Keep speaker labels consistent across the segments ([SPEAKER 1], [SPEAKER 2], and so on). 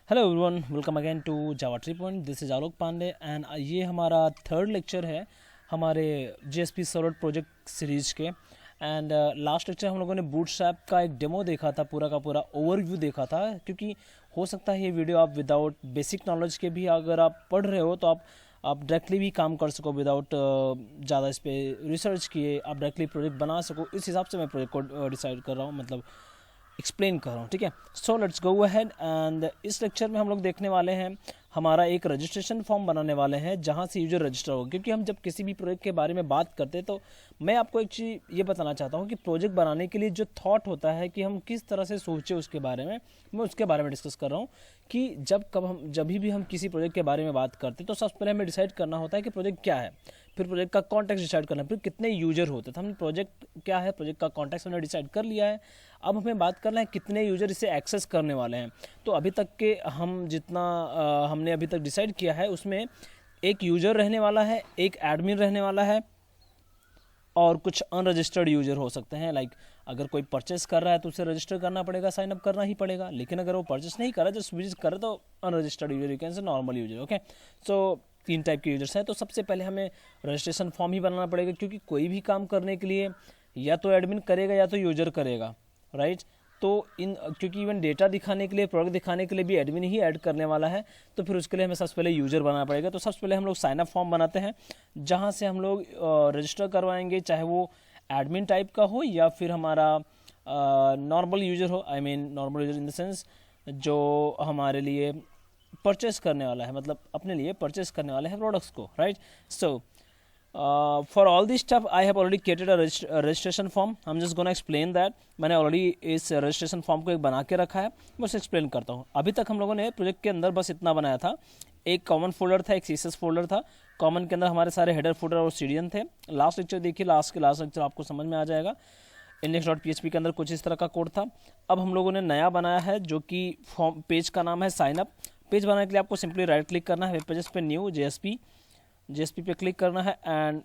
[SPEAKER 1] Hello everyone, welcome again to Java tree point. This is Alok Pandey and ये हमारा third lecture है हमारे JSP server project series के। And last lecture हम लोगों ने बूटस्ट्रैप का एक डेमो देखा था, पूरा का पूरा ओवरव्यू देखा था, क्योंकि हो सकता है ये वीडियो आप विदाउट बेसिक नॉलेज के भी अगर आप पढ़ रहे हो तो आप डायरेक्टली भी काम कर सको विदाउट ज़्यादा इस पर रिसर्च किए, आप डायरेक्टली प्रोजेक्ट बना सको। इस हिसाब से मैं प्रोजेक्ट को डिसाइड कर रहा हूँ, मतलब एक्सप्लेन कर रहा हूँ। ठीक है, सो लेट्स गो अहेड एंड इस लेक्चर में हम लोग देखने वाले हैं हमारा एक रजिस्ट्रेशन फॉर्म बनाने वाले हैं जहाँ से यूजर रजिस्टर होगा। क्योंकि हम जब किसी भी प्रोजेक्ट के बारे में बात करते हैं तो मैं आपको एक चीज़ ये बताना चाहता हूँ कि प्रोजेक्ट बनाने के लिए जो थॉट होता है कि हम किस तरह से सोचें उसके बारे में, मैं उसके बारे में डिस्कस कर रहा हूँ कि जब भी हम किसी प्रोजेक्ट के बारे में बात करते हैं तो सबसे पहले हमें डिसाइड करना होता है कि प्रोजेक्ट क्या है, फिर प्रोजेक्ट का कॉन्टेक्स्ट डिसाइड करना है, फिर कितने यूजर होते हैं। तो हमने प्रोजेक्ट क्या है, प्रोजेक्ट का कॉन्टेक्स्ट हमने डिसाइड कर लिया है। अब हमें बात करना है कितने यूजर इसे एक्सेस करने वाले हैं। तो अभी तक के हम जितना हमने अभी तक डिसाइड किया है उसमें एक यूजर रहने वाला है, एक एडमिन रहने वाला है और कुछ अनरजिस्टर्ड यूजर हो सकते हैं। लाइक अगर कोई परचेस कर रहा है तो उसे रजिस्टर करना पड़ेगा, साइन अप करना ही पड़ेगा। लेकिन अगर वो परचेस नहीं कर रहा है, जस्ट विजिट कर रहा है, तो अनरजिस्टर्ड यूजर, यू कैन से नॉर्मल यूजर। ओके, सो 3 टाइप के यूजर्स हैं। तो सबसे पहले हमें रजिस्ट्रेशन फॉर्म ही बनाना पड़ेगा, क्योंकि कोई भी काम करने के लिए या तो एडमिन करेगा या तो यूजर करेगा, राइट। तो क्योंकि इवन डेटा दिखाने के लिए, प्रोडक्ट दिखाने के लिए भी एडमिन ही ऐड करने वाला है, तो फिर उसके लिए हमें सबसे पहले यूजर बनाना पड़ेगा। तो सबसे पहले हम लोग साइन अप फॉर्म बनाते हैं जहाँ से हम लोग रजिस्टर करवाएंगे, चाहे वो एडमिन टाइप का हो या फिर हमारा नॉर्मल यूजर हो। I mean normal user in the sense जो हमारे लिए परचेस करने वाला है, मतलब अपने लिए परचेस करने वाला है प्रोडक्ट्स को, right. So for all this stuff I have already created a registration form. हम जस्ट गोना एक्सप्लेन दैट। मैंने ऑलरेडी इस रजिस्ट्रेशन फॉर्म को एक बना के रखा है, मैं उसे एक्सप्लेन करता हूँ। अभी तक हम लोगों ने प्रोजेक्ट के अंदर बस इतना बनाया था, एक कॉमन फोल्डर था, एक सीएसएस फोल्डर था। कॉमन के अंदर हमारे सारे हेडर फोल्डर और सीडीएन थे। लास्ट लेक्चर देखिए, लास्ट लेक्चर आपको समझ में आ जाएगा। index.php के अंदर कुछ इस तरह का कोड था। अब हम लोगों ने नया बनाया है जो कि फॉर्म पेज का नाम है साइन अप। पेज बनाने के लिए आपको सिंपली राइट क्लिक करना है, वेब पेजेस पे न्यू जेएसपी पे क्लिक करना है। एंड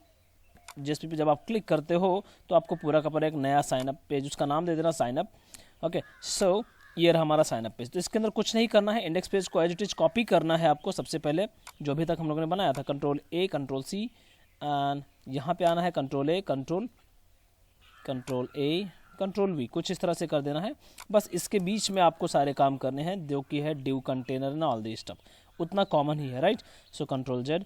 [SPEAKER 1] जेएसपी पे जब आप क्लिक करते हो तो आपको पूरा का पूरा एक नया साइन अप पेज, उसका नाम दे देना साइन अप। ओके, सो ये रहा हमारा साइन अप पेज। तो इसके अंदर कुछ नहीं करना है, इंडेक्स पेज को एज इट इज कॉपी करना है आपको। सबसे पहले जो अभी तक हम लोगों ने बनाया था, control A control C and यहाँ पे आना है कंट्रोल ए कंट्रोल वी, कुछ इस तरह से कर देना है। बस इसके बीच में आपको सारे काम करने हैं, जो कि है div container and all this stuff, उतना कॉमन ही है, राइट। सो कंट्रोल जेड,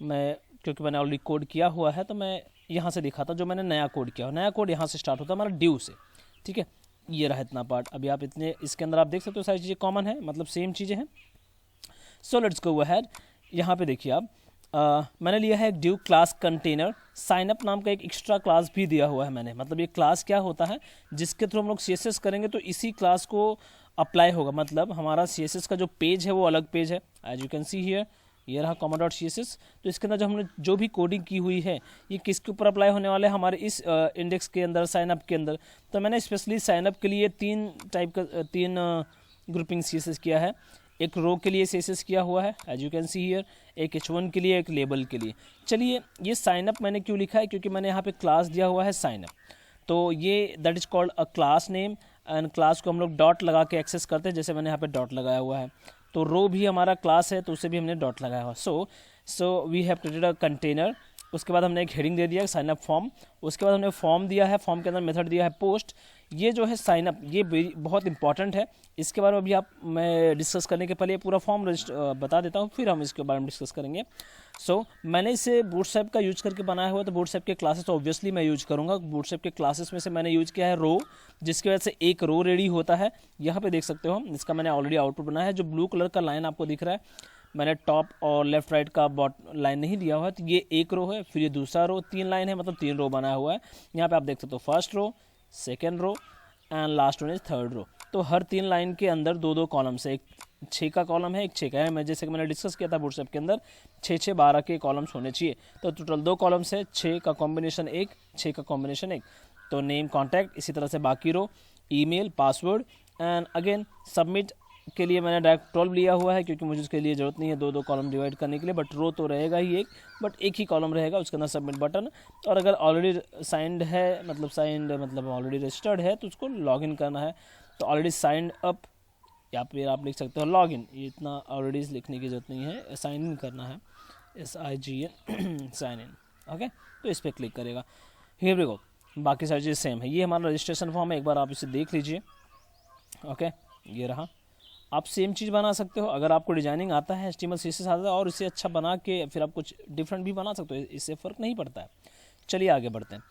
[SPEAKER 1] मैं क्योंकि मैंने ऑलरेडी कोड किया हुआ है तो मैं यहाँ से दिखाता जो मैंने नया कोड किया। नया कोड यहाँ से स्टार्ट होता है हमारा डिव से, ठीक है। ये रहा इतना पार्ट। अभी आप इतने इसके अंदर आप देख सकते हो सारी चीज़ें कॉमन है, मतलब सेम चीज़ें हैं। So let's go ahead. यहाँ पे देखिए आप, मैंने लिया है एक div class container. Sign up नाम का एक एक्स्ट्रा क्लास भी दिया हुआ है मैंने। मतलब ये क्लास क्या होता है, जिसके थ्रू हम लोग सीएसएस करेंगे तो इसी क्लास को अप्लाई होगा। मतलब हमारा सीएसएस का जो पेज है वो अलग पेज है, as you can see here. ये रहा comma.css। तो इसके अंदर जो हमने जो भी कोडिंग की हुई है ये किसके ऊपर अप्लाई होने वाले हैं, हमारे इस इंडेक्स के अंदर, साइन अप के अंदर। तो मैंने स्पेशली साइन अप के लिए 3 ग्रुपिंग सीएसएस किया है। एक रो के लिए सीएसएस किया हुआ है, as you can see here, एक h1 के लिए, एक लेबल के लिए। चलिए, ये साइन अप मैंने क्यों लिखा है, क्योंकि मैंने यहाँ पे क्लास दिया हुआ है साइन अप। तो ये that is called a class name and class को हम लोग डॉट लगा के एक्सेस करते हैं, जैसे मैंने यहाँ पे डॉट लगाया हुआ है। तो रो भी हमारा क्लास है तो उसे भी हमने डॉट लगाया हुआ। So we have created a container. उसके बाद हमने एक हेडिंग दे दिया साइन अप फॉर्म। उसके बाद हमने फॉर्म दिया है, फॉर्म के अंदर मेथड दिया है पोस्ट। ये जो है साइन अप, ये बहुत इंपॉर्टेंट है। इसके बारे में भी मैं डिस्कस करने के पहले पूरा फॉर्म बता देता हूँ, फिर हम इसके बारे में डिस्कस करेंगे। मैंने इसे बूटस्ट्रैप का यूज करके बनाया हुआ है, तो बूटस्ट्रैप के क्लासेस तो ऑब्वियसली मैं यूज करूँगा। बूटस्ट्रैप के क्लासेस में से मैंने यूज किया है रो, जिसकी वजह से एक रो रेडी होता है। यहाँ पे देख सकते हो, इसका मैंने ऑलरेडी आउटपुट बनाया है। जो ब्लू कलर का लाइन आपको दिख रहा है, मैंने टॉप और लेफ्ट राइट का लाइन नहीं दिया हुआ है। तो ये एक रो है, फिर ये दूसरा रो, 3 लाइन है, मतलब 3 रो बनाया हुआ है। यहाँ पे आप देख सकते हो first row, second row and last one is third row. तो हर 3 लाइन के अंदर 2-2 कॉलम्स है। एक 6 का कॉलम है, एक 6 का है। मैं जैसे कि मैंने डिस्कस किया था बूटस्ट्रैप के अंदर 6-6 12 के कॉलम्स होने चाहिए। तो टोटल 2 कॉलम्स है, 6 का कॉम्बिनेशन 1, 6 का कॉम्बिनेशन 1। तो नेम, कॉन्टैक्ट, इसी तरह से बाकी row, email, password and again submit के लिए मैंने डायरेक्ट 12 लिया हुआ है, क्योंकि मुझे उसके लिए ज़रूरत नहीं है 2-2 कॉलम डिवाइड करने के लिए। बट रो तो रहेगा ही एक, बट एक ही कॉलम रहेगा, उसके अंदर सबमिट बटन। और अगर ऑलरेडी साइंड है, मतलब ऑलरेडी रजिस्टर्ड है, तो उसको लॉगिन करना है। तो ऑलरेडी साइंड अप या फिर आप लिख सकते हो लॉगिन, ये इतना ऑलरेडी लिखने की जरूरत नहीं है, साइन इन करना है, SIGN साइन इन। ओके, तो इस पर क्लिक करेगा। हियर वी गो, बाकी सारी चीज़ सेम है। ये हमारा रजिस्ट्रेशन फॉर्म है, एक बार आप इसे देख लीजिए। ओके, ये रहा। आप सेम चीज़ बना सकते हो, अगर आपको डिजाइनिंग आता है, HTML CSS आता है और इसे अच्छा बना के फिर आप कुछ डिफरेंट भी बना सकते हो, इससे फ़र्क नहीं पड़ता है। चलिए आगे बढ़ते हैं।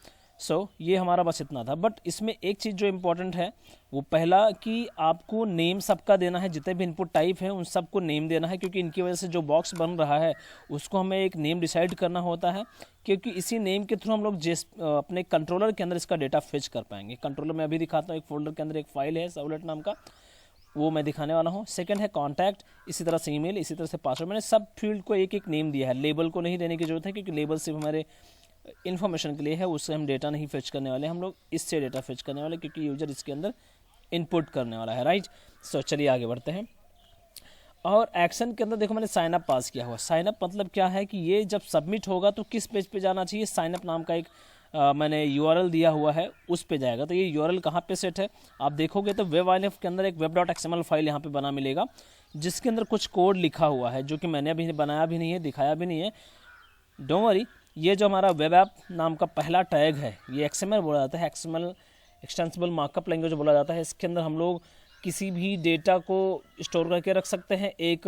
[SPEAKER 1] ये हमारा बस इतना था, बट इसमें एक चीज़ जो इम्पोर्टेंट है वो पहला कि आपको नेम सबका देना है, जितने भी इनपुट टाइप हैं उन सबको नेम देना है, क्योंकि इनकी वजह से जो बॉक्स बन रहा है उसको हमें एक नेम डिसाइड करना होता है, क्योंकि इसी नेम के थ्रू हम लोग अपने कंट्रोलर के अंदर इसका डेटा फेच कर पाएंगे। कंट्रोलर में अभी दिखाता हूँ, एक फोल्डर के अंदर एक फाइल है सर्वलेट नाम का, वो मैं दिखाने वाला हूँ। सेकंड है कॉन्टैक्ट, इसी तरह से ईमेल, इसी तरह से पासवर्ड। मैंने सब फील्ड को एक एक नेम दिया है, लेबल को नहीं देने की जरूरत है, क्योंकि लेबल सिर्फ हमारे इन्फॉर्मेशन के लिए है, उससे हम डेटा नहीं फेच करने वाले, हम लोग इससे डेटा फेच करने वाले, क्योंकि यूजर इसके अंदर इनपुट करने वाला है, राइट। चलिए आगे बढ़ते हैं। और एक्शन के अंदर देखो मैंने साइन अप पास किया हुआ। साइन अप मतलब क्या है कि ये जब सबमिट होगा तो किस पेज पे जाना चाहिए, साइन अप नाम का एक मैंने URL दिया हुआ है, उस पे जाएगा। तो ये URL कहाँ पे सेट है, आप देखोगे तो web-inf के अंदर एक web.xml फाइल यहाँ पे बना मिलेगा, जिसके अंदर कुछ कोड लिखा हुआ है, जो कि मैंने अभी बनाया भी नहीं है, दिखाया भी नहीं है। डोंट वरी, ये जो हमारा वेब ऐप नाम का पहला टैग है, ये XML बोला जाता है, XML एक्सटेंसिबल मार्कअप लैंग्वेज बोला जाता है। इसके अंदर हम लोग किसी भी डेटा को स्टोर करके रख सकते हैं एक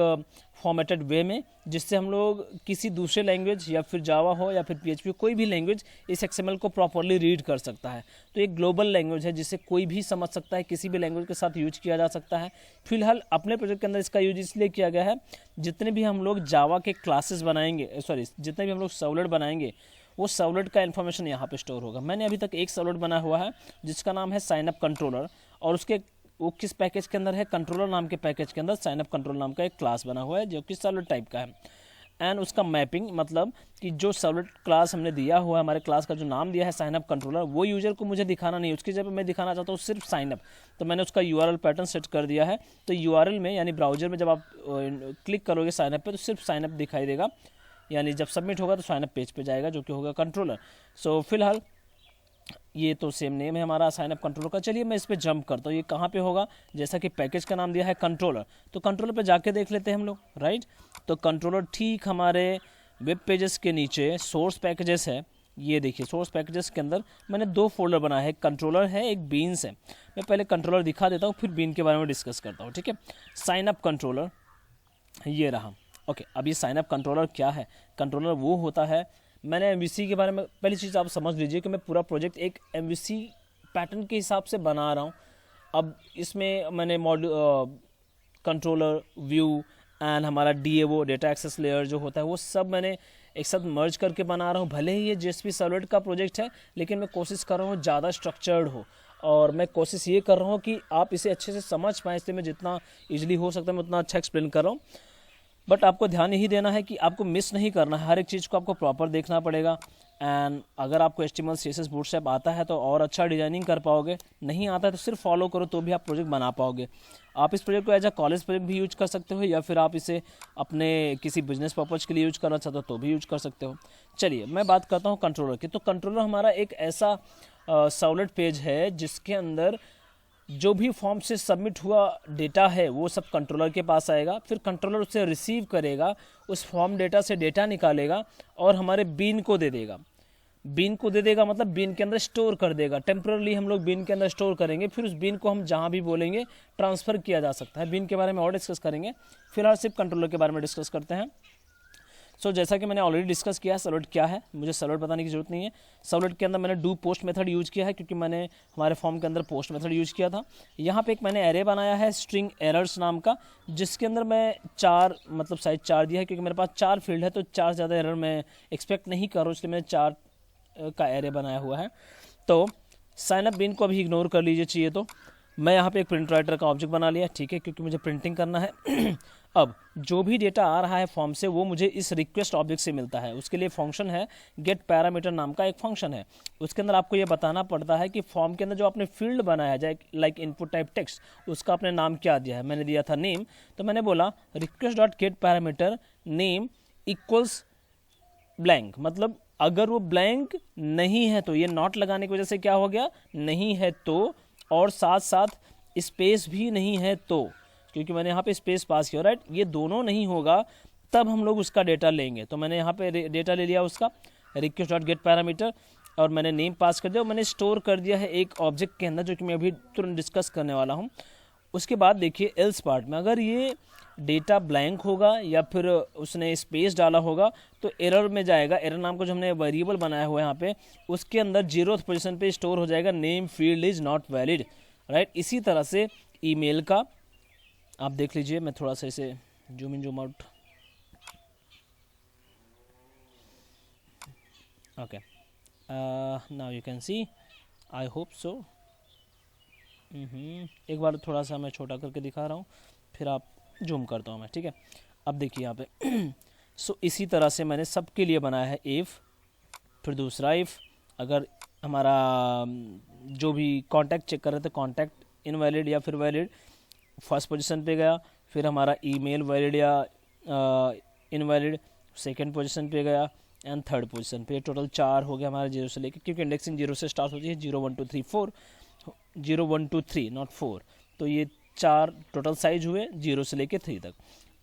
[SPEAKER 1] फॉर्मेटेड वे में, जिससे हम लोग किसी दूसरे लैंग्वेज या फिर जावा हो या फिर PHP, कोई भी लैंग्वेज इस XML को प्रॉपरली रीड कर सकता है। तो एक ग्लोबल लैंग्वेज है, जिसे कोई भी समझ सकता है, किसी भी लैंग्वेज के साथ यूज किया जा सकता है। फिलहाल अपने प्रोजेक्ट के अंदर इसका यूज इसलिए किया गया है, जितने भी हम लोग जावा के क्लासेस बनाएंगे, जितने भी हम लोग सर्वलेट बनाएंगे, वो सर्वलेट का इन्फॉर्मेशन यहाँ पे स्टोर होगा। मैंने अभी तक एक सर्वलेट बनाया हुआ है जिसका नाम है साइन अप कंट्रोलर, और उसके वो किस पैकेज के अंदर है, कंट्रोलर नाम के पैकेज के अंदर साइन अप कंट्रोलर नाम का एक क्लास बना हुआ है, जो कि सर्वलेट टाइप का है। एंड उसका मैपिंग मतलब कि जो सर्वलेट क्लास हमने दिया हुआ है, हमारे क्लास का जो नाम दिया है साइन अप कंट्रोलर, वो यूजर को मुझे दिखाना नहीं है, उसकी जगह मैं दिखाना चाहता हूँ सिर्फ साइन अप। तो मैंने उसका URL पैटर्न सेट कर दिया है। तो URL में यानी ब्राउजर में जब आप क्लिक करोगे साइन अप पे, तो सिर्फ साइन अप दिखाई देगा, यानी जब सबमिट होगा तो साइन अप पेज पे जाएगा, जो कि होगा कंट्रोलर। फिलहाल ये तो सेम नेम है हमारा साइन अप कंट्रोलर का। चलिए मैं इस पे जंप करता हूँ, ये कहाँ पे होगा, जैसा कि पैकेज का नाम दिया है कंट्रोलर, तो कंट्रोलर पे जाके देख लेते हैं हम लोग, राइट। तो कंट्रोलर ठीक हमारे वेब पेजेस के नीचे सोर्स पैकेजेस है, ये देखिए सोर्स पैकेजेस के अंदर मैंने 2 फोल्डर बनाया है, एक कंट्रोलर है, एक बीन्स है। मैं पहले कंट्रोलर दिखा देता हूँ, फिर बीन के बारे में डिस्कस करता हूँ, ठीक है। साइन अप कंट्रोलर ये रहा। ओके, अब ये साइन अप कंट्रोलर क्या है, कंट्रोलर वो होता है, मैंने MVC के बारे में पहली चीज़ आप समझ लीजिए कि मैं पूरा प्रोजेक्ट एक MVC पैटर्न के हिसाब से बना रहा हूँ। अब इसमें मैंने कंट्रोलर, व्यू एंड हमारा DAO डेटा एक्सेस लेयर जो होता है, वो सब मैंने एक साथ मर्ज करके बना रहा हूँ। भले ही ये JSP सर्वलेट का प्रोजेक्ट है, लेकिन मैं कोशिश कर रहा हूँ ज़्यादा स्ट्रक्चर्ड हो, और मैं कोशिश ये कर रहा हूँ कि आप इसे अच्छे से समझ पाएँ, इसलिए मैं जितना ईजिली हो सकता है मैं उतना अच्छा एक्सप्लेन कर रहा हूँ। बट आपको ध्यान यही देना है कि आपको मिस नहीं करना है, हर एक चीज़ को आपको प्रॉपर देखना पड़ेगा। एंड अगर आपको HTML CSS बूटस्ट्रैप आता है तो और अच्छा डिजाइनिंग कर पाओगे, नहीं आता है तो सिर्फ फॉलो करो तो भी आप प्रोजेक्ट बना पाओगे। आप इस प्रोजेक्ट को एज अ कॉलेज प्रोजेक्ट भी यूज कर सकते हो, या फिर आप इसे अपने किसी बिजनेस पर्पज के लिए यूज करना चाहते हो तो भी यूज कर सकते हो। चलिए मैं बात करता हूँ कंट्रोलर की। तो कंट्रोलर हमारा एक ऐसा सर्वलेट पेज है जिसके अंदर जो भी फॉर्म से सबमिट हुआ डेटा है वो सब कंट्रोलर के पास आएगा, फिर कंट्रोलर उसे रिसीव करेगा, उस फॉर्म डेटा से डेटा निकालेगा और हमारे बीन को दे देगा। बीन को दे देगा मतलब बीन के अंदर स्टोर कर देगा, टेम्पररी हम लोग बीन के अंदर स्टोर करेंगे, फिर उस बीन को हम जहाँ भी बोलेंगे ट्रांसफ़र किया जा सकता है। बीन के बारे में और डिस्कस करेंगे, फिलहाल सिर्फ कंट्रोलर के बारे में डिस्कस करते हैं। जैसा कि मैंने ऑलरेडी डिस्कस किया है सर्वलेट क्या है, मुझे सर्वलेट बताने की जरूरत नहीं है। सर्वलेट के अंदर मैंने डू पोस्ट मेथड यूज किया है, क्योंकि मैंने हमारे फॉर्म के अंदर पोस्ट मेथड यूज किया था। यहाँ पे एक मैंने एरे बनाया है स्ट्रिंग एरर्स नाम का, जिसके अंदर मैं 4 मतलब साइज 4 दिया है, क्योंकि मेरे पास 4 फील्ड है तो 4 ज़्यादा एरर मैं एक्सपेक्ट नहीं कर रहा हूँ, इसलिए मैंने 4 का एरे बनाया हुआ है। तो साइन अप बीन को अभी इग्नोर कर लीजिए चाहिए तो। मैं यहाँ पे एक प्रिंट राइटर का ऑब्जेक्ट बना लिया, ठीक है, क्योंकि मुझे प्रिंटिंग करना है। अब जो भी डेटा आ रहा है फॉर्म से वो मुझे इस रिक्वेस्ट ऑब्जेक्ट से मिलता है, उसके लिए फंक्शन है गेट पैरामीटर नाम का एक फंक्शन है। उसके अंदर आपको ये बताना पड़ता है कि फॉर्म के अंदर जो आपने फील्ड बनाया है, जाए लाइक इनपुट टाइप टेक्स्ट, उसका आपने नाम क्या दिया है। मैंने दिया था नेम, तो मैंने बोला request dot gate parameter name equals blank, मतलब अगर वो ब्लैंक नहीं है तो, ये नॉट लगाने की वजह से क्या हो गया, नहीं है तो, और साथ साथ स्पेस भी नहीं है तो, क्योंकि मैंने यहाँ पे स्पेस पास किया, राइट। ये दोनों नहीं होगा तब हम लोग उसका डेटा लेंगे। तो मैंने यहाँ पे डेटा ले लिया उसका रिक्वेस्ट डॉट गेट पैरामीटर, और मैंने नेम पास कर दिया और मैंने स्टोर कर दिया है एक ऑब्जेक्ट के अंदर, जो कि मैं अभी तुरंत डिस्कस करने वाला हूँ। उसके बाद देखिए एल्स पार्ट में अगर ये डेटा ब्लैंक होगा या फिर उसने स्पेस डाला होगा तो एरर में जाएगा। एरर नाम का जो हमने वेरिएबल बनाया हुआ है यहाँ पे, उसके अंदर 0th पोजीशन पे स्टोर हो जाएगा name field is not valid, right. इसी तरह से ईमेल का आप देख लीजिए, मैं थोड़ा सा इसे zoom in zoom out, okay, now you can C, I hope so. एक बार थोड़ा सा मैं छोटा करके दिखा रहा हूँ, फिर आप जूम करता हूँ मैं, ठीक है। अब देखिए यहाँ पे सो इसी तरह से मैंने सबके लिए बनाया है इफ़, फिर दूसरा इफ़ अगर हमारा जो भी कॉन्टैक्ट चेक कर रहे थे कॉन्टैक्ट इनवैलिड या फिर वैलिड, फर्स्ट पोजीशन पे गया। फिर हमारा ईमेल वैलिड या इनवैलिड, सेकंड पोजीशन पे गया, एंड थर्ड पोजीशन पे। टोटल 4 हो गया हमारा 0 से लेकर, क्योंकि इंडेक्सिंग 0 से स्टार्ट होती है, 0 1 2 3 4, 0 1 2 3 नॉट 4, तो ये 4 टोटल साइज हुए 0 से लेकर 3 तक।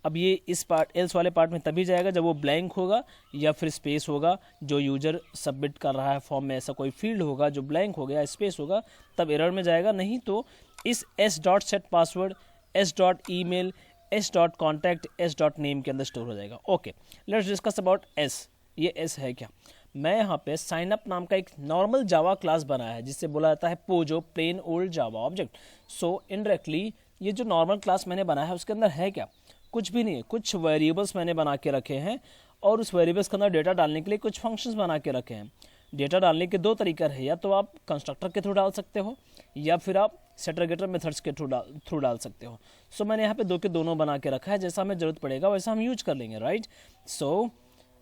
[SPEAKER 1] अब ये इस पार्ट एल्स वाले पार्ट में तभी जाएगा जब वो ब्लैंक होगा या फिर स्पेस होगा, जो यूजर सबमिट कर रहा है फॉर्म में ऐसा कोई फील्ड होगा जो ब्लैंक हो गया, स्पेस होगा, तब एरर में जाएगा। नहीं तो इस s.set_password, s.email, s.contact, s.name के अंदर स्टोर हो जाएगा। Okay, let's discuss about s। ये s है क्या? मैं यहाँ पे साइन अप नाम का एक नॉर्मल जावा क्लास बनाया है, जिससे बोला जाता है POJO, plain old Java object. So indirectly ये जो नॉर्मल क्लास मैंने बनाया है उसके अंदर है क्या? कुछ भी नहीं है। कुछ वेरिएबल्स मैंने बना के रखे हैं और उस वेरिएबल्स के अंदर डेटा डालने के लिए कुछ फंक्शंस बना के रखे हैं। डेटा डालने के 2 तरीका है, या तो आप कंस्ट्रक्टर के थ्रू डाल सकते हो या फिर आप सेटर गेटर मेथड्स के थ्रू डाल सकते हो। सो मैंने यहाँ पे 2 के दोनों बना के रखा है, जैसा हमें जरूरत पड़ेगा वैसा हम यूज कर लेंगे, right. So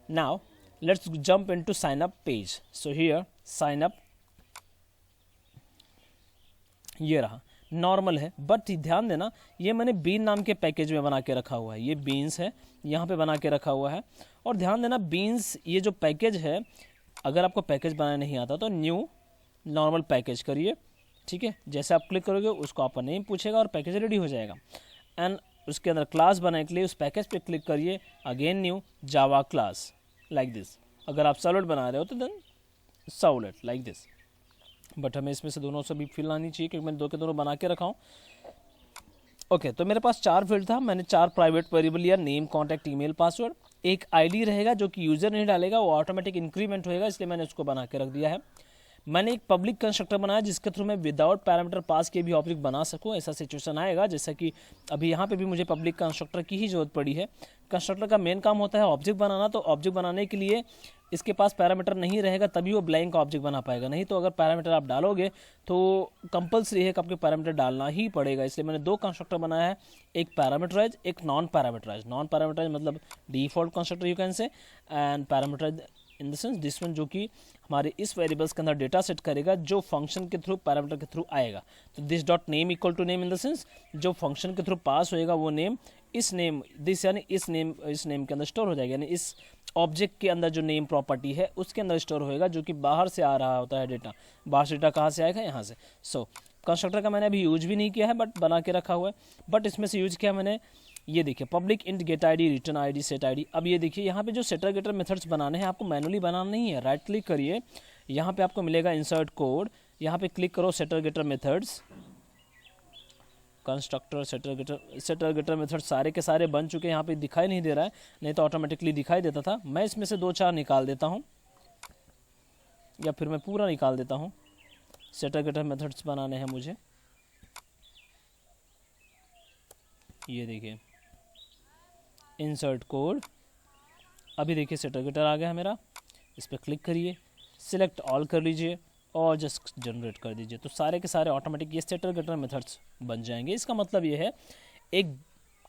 [SPEAKER 1] now let's jump into sign up page. So here sign up, ये रहा नॉर्मल है, बट ध्यान देना ये मैंने बीन नाम के पैकेज में बना के रखा हुआ है। ये बीन्स है यहाँ पे बना के रखा हुआ है, और ध्यान देना बीन्स ये जो पैकेज है, अगर आपको पैकेज बनाना नहीं आता तो न्यू नॉर्मल पैकेज करिए, ठीक है। जैसे आप क्लिक करोगे उसको आपका नेम पूछेगा और पैकेज रेडी हो जाएगा। एंड उसके अंदर क्लास बनाने के लिए उस पैकेज पे क्लिक करिए, again new Java class like this. अगर आप सर्वलेट बना रहे हो तो then servlet like this, but हमें इसमें से दोनों से भी फील्ड आनी चाहिए क्योंकि मैंने 2 के दोनों बना के रखा हूँ। ओके, तो मेरे पास 4 फील्ड था, मैंने 4 प्राइवेट वेरिएबल लिया, नेम, कॉन्टैक्ट, ईमेल, पासवर्ड। एक आईडी रहेगा जो कि यूजर नहीं डालेगा, वो ऑटोमेटिक इंक्रीमेंट होएगा, इसलिए मैंने उसको बना के रख दिया है। मैंने एक पब्लिक कंस्ट्रक्टर बनाया जिसके थ्रू मैं विदाउट पैरामीटर पास के भी ऑब्जेक्ट बना सकूं। ऐसा सिचुएशन आएगा जैसा कि अभी यहाँ पे भी मुझे पब्लिक कंस्ट्रक्टर की ही जरूरत पड़ी है। कंस्ट्रक्टर का मेन काम होता है ऑब्जेक्ट बनाना, तो ऑब्जेक्ट बनाने के लिए इसके पास पैरामीटर नहीं रहेगा तभी वो ब्लैंक ऑब्जेक्ट बना पाएगा। नहीं तो अगर पैरामीटर आप डालोगे तो कंपलसरी है कि आपको पैरामीटर डालना ही पड़ेगा। इसलिए मैंने 2 कंस्ट्रक्टर बनाया है, एक पैरामीटराइज, एक नॉन पैरामीटराइज। नॉन पैरामीटराइज मतलब default constructor you can say, and parameterise in the sense this one, जो कि हमारे इस वेरिएबल्स के अंदर डेटा सेट करेगा जो फंक्शन के थ्रू पैरामीटर के थ्रू आएगा। तो this dot name equal to name in the sense जो फंक्शन के थ्रू पास होएगा वो नेम, इस नेम दिस यानी इस नेम के अंदर स्टोर हो जाएगा, यानी इस ऑब्जेक्ट के अंदर जो नेम प्रॉपर्टी है उसके अंदर स्टोर होएगा, जो कि बाहर से आ रहा होता है डेटा। बाहर से डेटा कहाँ से आएगा? यहाँ से। सो कंस्ट्रक्टर का मैंने अभी यूज भी नहीं किया है बट बना के रखा हुआ है। बट इसमें से यूज किया मैंने, ये देखिए public int get ID, return ID, set ID. अब ये देखिए यहाँ पे जो सेटर गेटर मेथड्स बनाने हैं आपको मैनुअली बनाना नहीं है। राइट क्लिक करिए, यहाँ पे आपको मिलेगा इंसर्ट कोड, यहाँ पे क्लिक करो setter getter methods, constructor, setter getter method सारे के सारे बन चुके हैं। यहाँ पे दिखाई नहीं दे रहा है, नहीं तो ऑटोमेटिकली दिखाई देता था। मैं इसमें से 2-4 निकाल देता हूँ या फिर मैं पूरा निकाल देता हूँ। सेटर गेटर मेथड्स बनाने हैं मुझे, ये देखिए इंसर्ट कोड। अभी देखिए सेटर गेटर आ गया है मेरा, इस पर क्लिक करिए, सिलेक्ट ऑल कर लीजिए और जस्ट जनरेट कर दीजिए, तो सारे के सारे ऑटोमेटिक ये सेटर गेटर मेथड्स बन जाएंगे। इसका मतलब ये है एक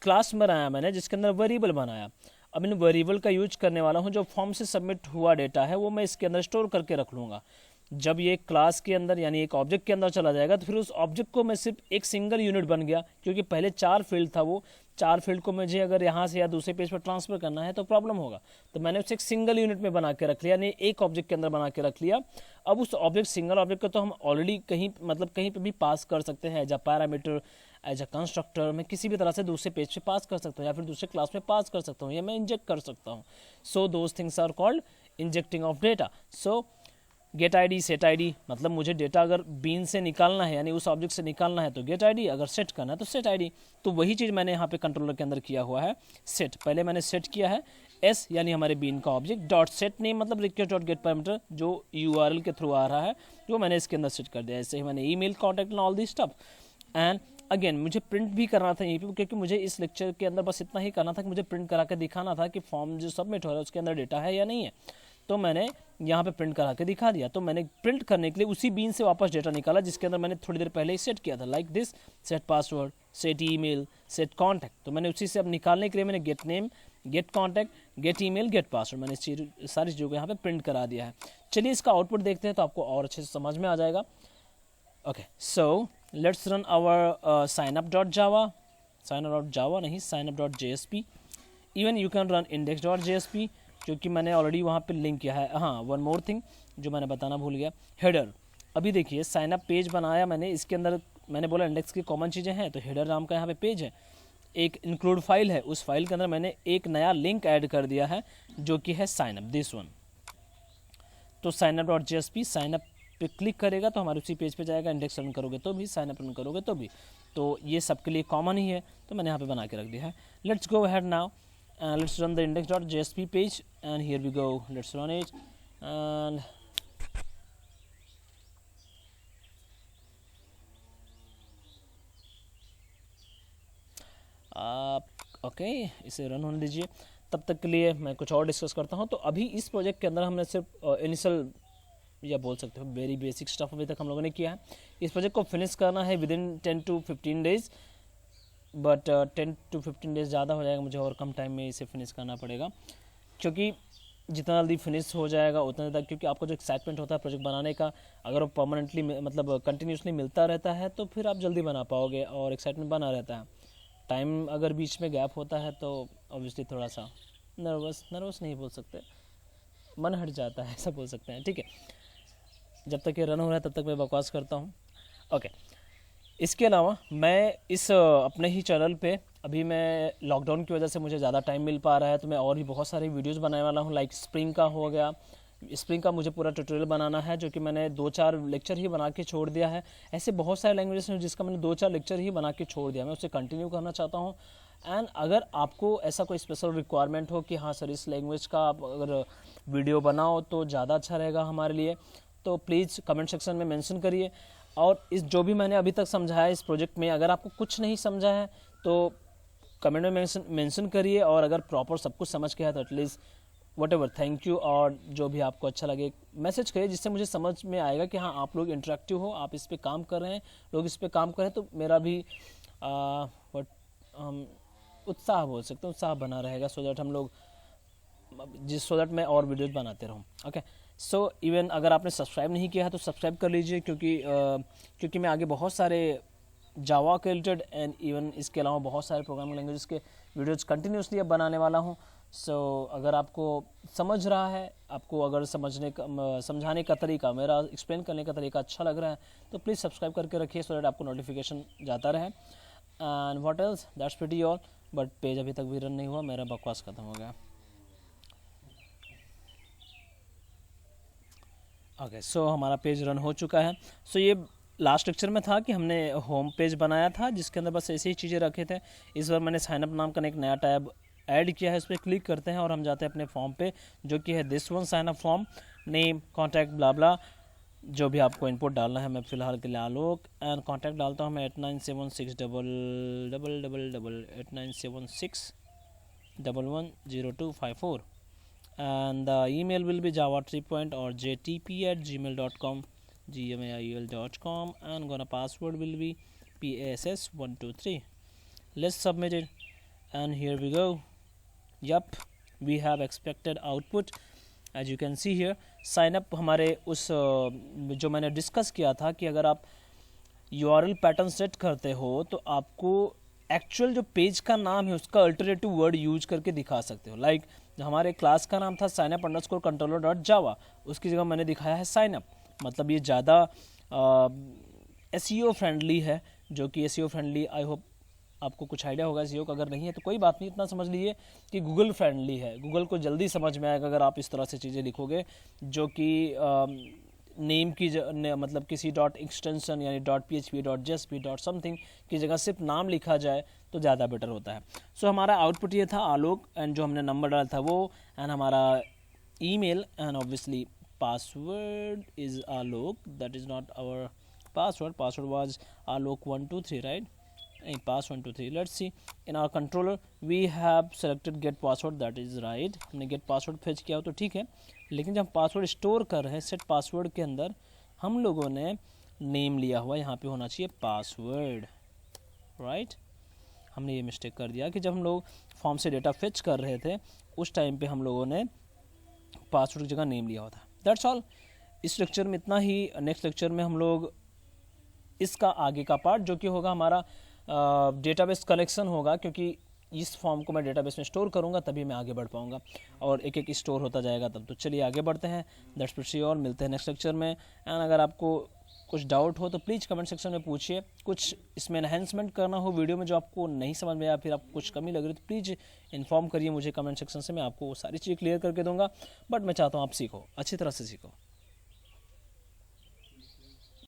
[SPEAKER 1] क्लास बनाया मैंने जिसके अंदर वेरिएबल बनाया। अब इन वेरिएबल का यूज करने वाला हूँ, जो फॉर्म से सबमिट हुआ डेटा है वो मैं इसके अंदर स्टोर करके रख लूँगा। जब ये क्लास के अंदर यानी एक ऑब्जेक्ट के अंदर चला जाएगा तो फिर उस ऑब्जेक्ट को मैं सिर्फ एक सिंगल यूनिट बन गया, क्योंकि पहले 4 फील्ड था, वो 4 फील्ड को मुझे अगर यहाँ से या दूसरे पेज पर ट्रांसफर करना है तो प्रॉब्लम होगा। तो मैंने उसे एक सिंगल यूनिट में बना के रख लिया, यानी एक ऑब्जेक्ट के अंदर बना के रख लिया। अब उस ऑब्जेक्ट, सिंगल ऑब्जेक्ट को तो हम ऑलरेडी कहीं कहीं पे भी पास कर सकते हैं, as a parameter, as a constructor, मैं किसी भी तरह से दूसरे पेज पे पास कर सकता हूँ या फिर दूसरे क्लास में पास कर सकता हूँ, या मैं इंजेक्ट कर सकता हूँ। So those things are called injecting of data. So get ID, set ID, मतलब मुझे डेटा अगर बीन से निकालना है यानी उस ऑब्जेक्ट से निकालना है तो गेट आईडी, अगर सेट करना है तो सेट आईडी। तो वही चीज़ मैंने यहाँ पे कंट्रोलर के अंदर किया हुआ है, सेट। पहले मैंने सेट किया है एस यानी हमारे बीन का ऑब्जेक्ट, डॉट सेट नेम मतलब रिक्वेस्ट डॉट गेट पैरामीटर जो यूआरएल के थ्रू आ रहा है वो मैंने इसके अंदर सेट कर दिया। ऐसे ही मैंने email, contact and all this stuff. And again मुझे प्रिंट भी करना था यहीं पे, क्योंकि मुझे इस लेक्चर के अंदर बस इतना ही करना था कि मुझे प्रिंट करा के दिखाना था कि फॉर्म जो सबमिट हो रहा है उसके अंदर डेटा है या नहीं है। तो मैंने यहाँ पे प्रिंट करा के दिखा दिया। तो मैंने प्रिंट करने के लिए उसी बीन से वापस डेटा निकाला जिसके अंदर मैंने थोड़ी देर पहले ही सेट किया था, like this, set password, set email, set contact. तो मैंने उसी से अब निकालने के लिए मैंने get name, get contact, get email, get password, मैंने सारी चीज़ों को यहाँ पे प्रिंट करा दिया है। चलिए इसका आउटपुट देखते हैं तो आपको और अच्छे से समझ में आ जाएगा। Okay, so let's run our signup.java, signup.java नहीं, signup.jsp। Even you can run index.jsp, क्योंकि मैंने ऑलरेडी वहाँ पे लिंक किया है। हाँ, वन मोर थिंग जो मैंने बताना भूल गया, हेडर। अभी देखिए साइन अप पेज बनाया मैंने, इसके अंदर मैंने बोला इंडेक्स की कॉमन चीज़ें हैं, तो हेडर नाम का यहाँ पे पेज है, एक इंक्लूड फाइल है, उस फाइल के अंदर मैंने एक नया लिंक ऐड कर दिया है जो कि है साइन अप, दिस वन। तो signup.jsp, साइन अप पे क्लिक करेगा तो हमारे उसी पेज पे जाएगा, इंडेक्स रन करोगे तो भी, साइन अप रन करोगे तो भी। तो ये सबके लिए कॉमन ही है, तो मैंने यहाँ पे बना के रख दिया है। Let's go ahead now, let's run the index.jsp page, and here we go, let's run it। and okay, इसे रन होने दीजिए। तब तक के लिए मैं कुछ और डिस्कस करता हूँ। तो अभी इस प्रोजेक्ट के अंदर हमने सिर्फ इनिशियल या बोल सकते हो वेरी बेसिक स्टफ अभी तक हम लोगों ने किया है। इस प्रोजेक्ट को फिनिश करना है with in 10 to 15 days, but 10 to 15 days ज़्यादा हो जाएगा, मुझे और कम टाइम में इसे फिनिश करना पड़ेगा, क्योंकि जितना जल्दी फिनिश हो जाएगा उतना ज़्यादा, क्योंकि आपको जो एक्साइटमेंट होता है प्रोजेक्ट बनाने का, अगर वो परमानेंटली मतलब कंटिन्यूसली मिलता रहता है तो फिर आप जल्दी बना पाओगे और एक्साइटमेंट बना रहता है। टाइम अगर बीच में गैप होता है तो ऑब्वियसली थोड़ा सा नर्वस नहीं बोल सकते, मन हट जाता है ऐसा बोल सकते हैं। ठीक है, जब तक ये रन हो रहा है तब तक मैं बकवास करता हूँ। ओके, इसके अलावा मैं इस अपने ही चैनल पे अभी मैं लॉकडाउन की वजह से मुझे ज़्यादा टाइम मिल पा रहा है, तो मैं और भी बहुत सारे वीडियोस बनाने वाला हूँ। लाइक स्प्रिंग का हो गया, स्प्रिंग का मुझे पूरा ट्यूटोरियल बनाना है, जो कि मैंने 2-4 लेक्चर ही बना के छोड़ दिया है। ऐसे बहुत सारे लैंग्वेजेस हैं जिसका मैंने 2-4 लेक्चर ही बना के छोड़ दिया, मैं उसे कंटिन्यू करना चाहता हूँ। एंड अगर आपको ऐसा कोई स्पेशल रिक्वायरमेंट हो कि हाँ सर इस लैंग्वेज का आप अगर वीडियो बनाओ तो ज़्यादा अच्छा रहेगा हमारे लिए, तो प्लीज़ कमेंट सेक्शन में मेंशन करिए। और इस जो भी मैंने अभी तक समझाया इस प्रोजेक्ट में, अगर आपको कुछ नहीं समझा है तो कमेंट में मेंशन करिए, और अगर प्रॉपर सब कुछ समझ के है तो एटलीस्ट व्हाटएवर थैंक यू, और जो भी आपको अच्छा लगे मैसेज करिए, जिससे मुझे समझ में आएगा कि हाँ आप लोग इंटरेक्टिव हो, आप इस पे काम कर रहे हैं, लोग इस पे काम कर रहे हैं, तो मेरा भी उत्साह बोल सकते हैं, उत्साह बना रहेगा, सो दैट हम लोग सो दैट मैं और वीडियोज बनाते रहूँ। ओके, सो इवन अगर आपने सब्सक्राइब नहीं किया है तो सब्सक्राइब कर लीजिए, क्योंकि मैं आगे बहुत सारे जावा के रिलेटेड एंड इवन इसके अलावा बहुत सारे प्रोग्रामिंग लैंग्वेजेस के वीडियोज़ कंटिन्यूसली अब बनाने वाला हूँ। सो अगर आपको समझ रहा है, आपको अगर समझाने का तरीका, मेरा एक्सप्लेन करने का तरीका अच्छा लग रहा है तो प्लीज़ सब्सक्राइब करके रखिए, सो दैट आपको नोटिफिकेशन जाता रहे। And what else, that's pretty all. But page अभी तक भी रन नहीं हुआ, मेरा बकवास खत्म हो गया। ओके, सो हमारा पेज रन हो चुका है। सो ये लास्ट लेक्चर में था कि हमने होम पेज बनाया था जिसके अंदर बस ऐसी ही चीज़ें रखे थे। इस बार मैंने साइनअप नाम का एक नया टैब ऐड किया है, इस पर क्लिक करते हैं और हम जाते हैं अपने फॉर्म पे, जो कि है this one, sign up form, name, contact, blah blah, जो भी आपको इनपुट डालना है। मैं फ़िलहाल के लिए आलोक, एंड कॉन्टैक्ट डालता हूँ मैं 897611110254, and the email will be java3point or jtp@gmail.com, gmail.com, and gonna password will be pass123. Let's submit it, and here we go. Yup, we have expected output. As you can see here, sign up हमारे उस जो मैंने discuss किया था कि अगर आप URL pattern set करते हो तो आपको एक्चुअल जो पेज का नाम है उसका अल्टरनेटिव वर्ड यूज करके दिखा सकते हो। लाइक हमारे क्लास का नाम था signup_controller.java, उसकी जगह मैंने दिखाया है साइनअप। मतलब ये ज़्यादा SEO फ्रेंडली है, जो कि SEO फ्रेंडली, आई होप आपको कुछ आइडिया होगा SEO का। अगर नहीं है तो कोई बात नहीं, इतना समझ लीजिए कि गूगल फ्रेंडली है। गूगल को जल्दी समझ में आएगा अगर आप इस तरह से चीज़ें लिखोगे, जो कि नेम की मतलब किसी डॉट एक्सटेंशन यानी .php .jsp .something की जगह सिर्फ नाम लिखा जाए तो ज़्यादा बेटर होता है। सो हमारा आउटपुट ये था आलोक, एंड जो हमने नंबर डाला था वो, एंड हमारा email, and obviously password is Alok. That is not our password. Password was Alok123, right? pass123. Let's see, in our controller we have selected get password, that is right. हमने get password fetch किया हो तो ठीक है, लेकिन जब password store कर रहे हैं सेट पासवर्ड के अंदर हम लोगों ने नेम लिया हुआ, यहाँ पे होना चाहिए पासवर्ड, राइट। हमने ये मिस्टेक कर दिया कि जब हम लोग फॉर्म से डेटा फेच कर रहे थे उस टाइम पे हम लोगों ने पासवर्ड की जगह नेम लिया हुआ था। दैट्स ऑल, इस लेक्चर में इतना ही। नेक्स्ट लेक्चर में हम लोग इसका आगे का पार्ट जो कि होगा हमारा डेटाबेस कनेक्शन होगा, क्योंकि इस फॉर्म को मैं डेटाबेस में स्टोर करूंगा तभी मैं आगे बढ़ पाऊंगा, और एक एक स्टोर होता जाएगा तब। तो चलिए आगे बढ़ते हैं। दैट्स प्रीटी ऑल, मिलते हैं नेक्स्ट लेक्चर में। एंड अगर आपको कुछ डाउट हो तो प्लीज़ कमेंट सेक्शन में पूछिए। कुछ इसमें एनहेंसमेंट करना हो वीडियो में जो आपको नहीं समझ में आया, फिर आपको कुछ कमी लग रही तो प्लीज़ इन्फॉर्म करिए मुझे कमेंट सेक्शन से, मैं आपको वो सारी चीज़ें क्लियर करके दूंगा। बट मैं चाहता हूँ आप सीखो, अच्छी तरह से सीखो।